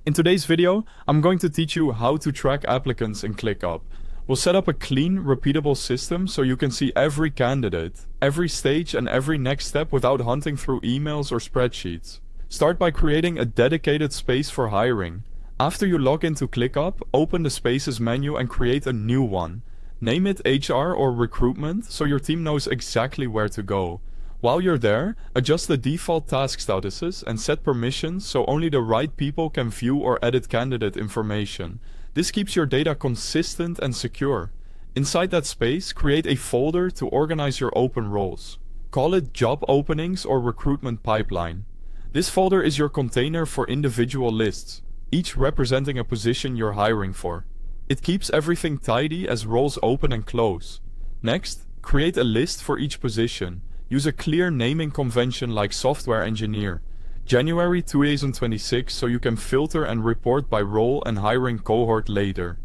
In today's video, I'm going to teach you how to track applicants in ClickUp. We'll set up a clean, repeatable system so you can see every candidate, every stage and every next step without hunting through emails or spreadsheets. Start by creating a dedicated space for hiring. After you log into ClickUp, open the Spaces menu and create a new one. Name it HR or Recruitment so your team knows exactly where to go. While you're there, adjust the default task statuses and set permissions so only the right people can view or edit candidate information. This keeps your data consistent and secure. Inside that space, create a folder to organize your open roles. Call it Job Openings or Recruitment Pipeline. This folder is your container for individual lists, each representing a position you're hiring for. It keeps everything tidy as roles open and close. Next, create a list for each position. Use a clear naming convention like software engineer. January 2026 so you can filter and report by role and hiring cohort later.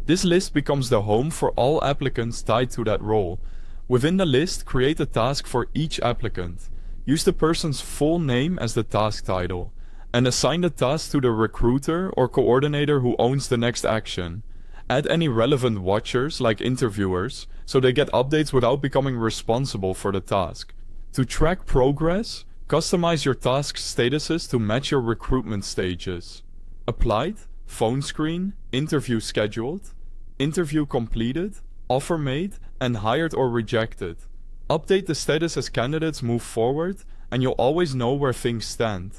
This list becomes the home for all applicants tied to that role. Within the list, create a task for each applicant. Use the person's full name as the task title, and assign the task to the recruiter or coordinator who owns the next action. Add any relevant watchers like interviewers, so they get updates without becoming responsible for the task. To track progress, customize your task statuses to match your recruitment stages. Applied, phone screen, interview scheduled, interview completed, offer made, and hired or rejected. Update the status as candidates move forward, and you'll always know where things stand.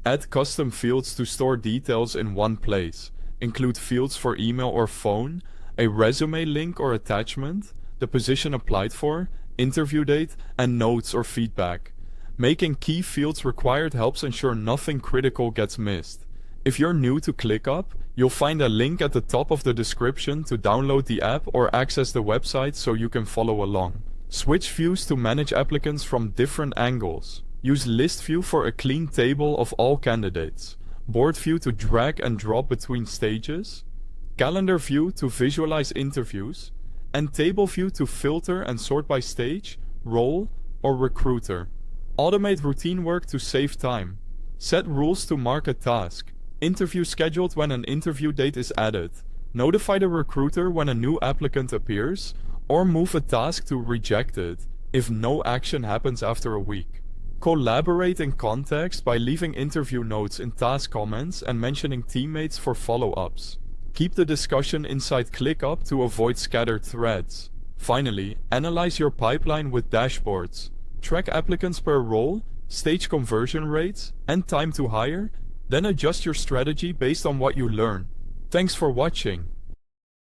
Add custom fields to store details in one place. Include fields for email or phone, a resume link or attachment, the position applied for, interview date, and notes or feedback. Making key fields required helps ensure nothing critical gets missed. If you're new to ClickUp, you'll find a link at the top of the description to download the app or access the website so you can follow along. Switch views to manage applicants from different angles. Use List View for a clean table of all candidates. Board View to drag and drop between stages, Calendar View to visualize interviews, and Table View to filter and sort by stage, role, or recruiter. Automate routine work to save time. Set rules to mark a task. Interview scheduled when an interview date is added. Notify the recruiter when a new applicant appears, or move a task to rejected if no action happens after a week. Collaborate in context by leaving interview notes in task comments and mentioning teammates for follow-ups. Keep the discussion inside ClickUp to avoid scattered threads. Finally, analyze your pipeline with dashboards. Track applicants per role, stage conversion rates, and time to hire, then adjust your strategy based on what you learn. Thanks for watching.